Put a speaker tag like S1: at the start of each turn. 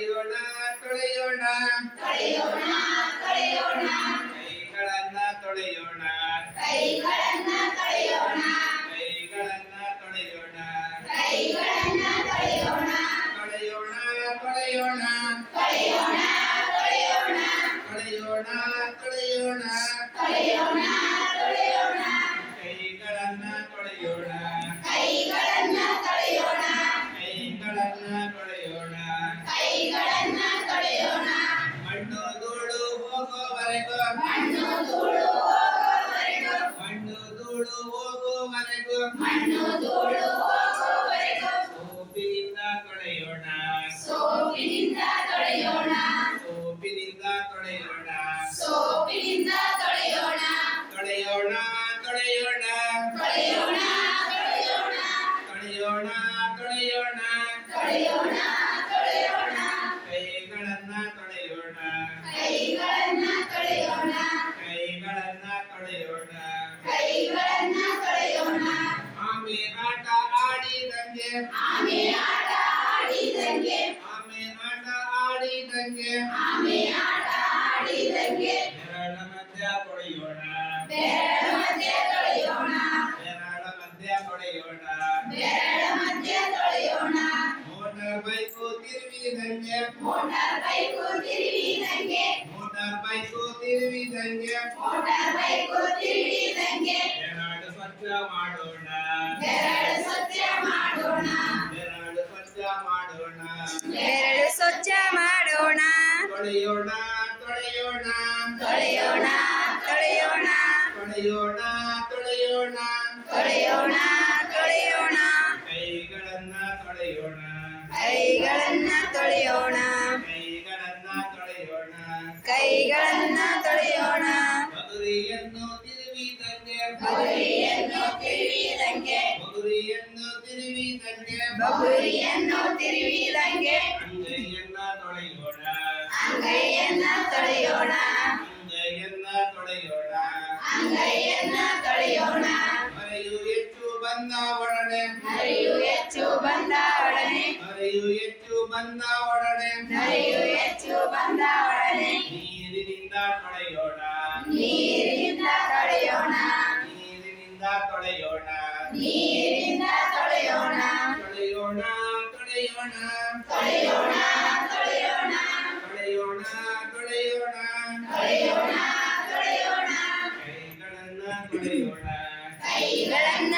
S1: ತೊಳೆಯೋಣ ತೊಳೆಯೋಣ
S2: ತೊಳೆಯೋಣ ತೊಳೆಯೋಣ
S1: ಕೈಗಳನ್ನ ತೊಳೆಯೋಣ
S2: ಕೈಗಳನ್ನ ತೊಳೆಯೋಣ
S1: ಕೈಗಳನ್ನ ತೊಳೆಯೋಣ
S2: ಕೈಗಳನ್ನ ತೊಳೆಯೋಣ
S1: ತೊಳೆಯೋಣ ತೊಳೆಯೋಣ
S2: ತೊಳೆಯೋಣ ತೊಳೆಯೋಣ
S1: ತೊಳೆಯೋಣ ತೊಳೆಯೋಣ
S2: ತೊಳೆಯೋಣ ತೊಳೆಯೋಣ
S1: ಕೈಗಳನ್ನ ತೊಳೆಯೋಣ
S2: ಕೈಗಳನ್ನ ತೊಳೆಯೋಣ
S1: ಕೈಗಳನ್ನ ತೊಳೆಯೋಣ
S2: ಕೈಗಳನ್ನ ತೊಳೆಯೋಣ
S1: ಮಣ್ಣು ಧೂಳು ಹೋಗೋವರೆಗೂ
S2: ಮಣ್ಣು ಧೂಳು ಹೋಗುವವರೆಗೂ
S1: ಮಣ್ಣು ಧೂಳು ಹೋಗುವವರೆಗೂ
S2: ಮಣ್ಣು ಧೂಳು ಹೋಗುವವರೆಗೂ
S1: ಸೋಪಿನಿಂದ ತೊಳೆಯೋಣ
S2: ಸೋಪಿನಿಂದ ತೊಳೆಯೋಣ
S1: ಸೋಪಿನಿಂದ ತೊಳೆಯೋಣ
S2: ಸೋಪಿನಿಂದ ತೊಳೆಯೋಣ
S1: ತೊಳೆಯೋಣ ತೊಳೆಯೋಣ
S2: ತೊಳೆಯೋಣ ತೊಳೆಯೋಣ
S1: ತೊಳೆಯೋಣ ತೊಳೆಯೋಣ
S2: ತೊಳೆಯೋಣ ತೊಳೆಯೋಣ
S1: ಕೈಗಳನ್ನ ತೊಳೆಯೋಣ
S2: ಕೈಗಳನ್ನ ತೊಳೆಯೋಣ
S1: ಕೈಗಳನ್ನ ತೊಳೆಯೋಣ
S2: ಕೈಗಳನ್ನ ತೊಳೆಯೋಣ
S1: ಆಮೆ ಆಟ ಆಡಿದಂಗೆ
S2: ಆಮೆ ಆಟ ಆಡಿದಂಗೆ
S1: ಆಮೆ ಆಟ ಆಡಿದಂಗೆ
S2: ಆಮೆ ಆಟ ಆಡಿದಂಗೆ
S1: ಬೆರಳ ಮಧ್ಯ ತೊಳೆಯೋಣ
S2: ಬೆರಳ ಮಧ್ಯ ತೊಳೆಯೋಣ
S1: ಬೆರಳ ಮಧ್ಯ ತೊಳೆಯೋಣ
S2: ಬೆರಳ ಮಧ್ಯ ತೊಳೆಯೋಣ
S1: ಮೋಟಾರ್ ಬೈಕು ತಿರುವಿದಂಗೆ
S2: ಮೋಟಾರ್ ಬೈಕು ತಿರುವಿದಂಗೆ
S1: ಮೋಟಾರ್ ಬೈಕು ತಿರುವಿದಂಗೆ
S2: ಮೋಟಾರ್ ಬೈಕು ತಿರುವಿದಂಗೆ
S1: ಬೆರಳು ಸ್ವಚ್ಛ ಮಾಡೋಣ
S2: ಬೆರಳು ಸ್ವಚ್ಛ ಮಾಡೋಣ
S1: ಬೆರಳು ಸ್ವಚ್ಛ ಮಾಡೋಣ
S2: ಬೆರಳು ಸ್ವಚ್ಛ ಮಾಡೋಣ
S1: ತೊಳೆಯೋಣ ತೊಳೆಯೋಣ
S2: ತೊಳೆಯೋಣ ತೊಳೆಯೋಣ
S1: ತೊಳೆಯೋಣ ತೊಳೆಯೋಣ
S2: ತೊಳೆಯೋಣ ತೊಳೆಯೋಣ
S1: ಕೈಗಳನ್ನ ತೊಳೆಯೋಣ
S2: ಕೈಗಳನ್ನ ತೊಳೆಯೋಣ
S1: ಕೈಗಳನ್ನ ತೊಳೆಯೋಣ
S2: ಕೈಗಳನ್ನ ತೊಳೆಯೋಣ
S1: ಮಗುರಿಯನ್ನು ತಿರುವಿದಂಗೆ
S2: ಬಗುರಿಯನ್ನು ತಿರುವಿದಂಗೆ
S1: ಮಗುರಿಯನ್ನು ತಿರುವಿದಂಗೆ
S2: ಬಗುರಿಯನ್ನು ತಿರುವಿದಂಗೆ
S1: ಅಂಗೈಯನ್ನ ತೊಳೆಯೋಣ
S2: ಅಂಗೈಯನ್ನ ತೊಳೆಯೋಣ
S1: ಅಂಗೈಯನ್ನ ತೊಳೆಯೋಣ
S2: ಅಂಗೈಯನ್ನ ತೊಳೆಯೋಣ
S1: ಮರೆಯು ಹೆಚ್ಚು ಬಂದ ಒಡನೆ
S2: ನರಿಯು ಹೆಚ್ಚು ಬಂದ ಒಡನೆ
S1: ಮರೆಯು ಹೆಚ್ಚು ಬಂದ ಒಡನೆ
S2: ನರಿಯು ಹೆಚ್ಚು ಬಂದ ಒಡನೆ
S1: ನೀರಿನಿಂದ ತೊಳೆಯೋಣ
S2: ನೀರಿನಿಂದ ತೊಳೆಯೋಣ
S1: ನೀರಿನಿಂದ ತೊಳೆಯೋಣ
S2: ನೀರಿನಿಂದ ತೊಳೆಯೋಣ
S1: ತೊಳೆಯೋಣ ತೊಳೆಯೋಣ
S2: ತೊಳೆಯೋಣ ತೊಳೆಯೋಣ
S1: ತೊಳೆಯೋಣ ತೊಳೆಯೋಣ
S2: ತೊಳೆಯೋಣ ತೊಳೆಯೋಣ
S1: ಕೈಗಳನ್ನ ತೊಳೆಯೋಣ
S2: ಕೈಗಳನ್ನ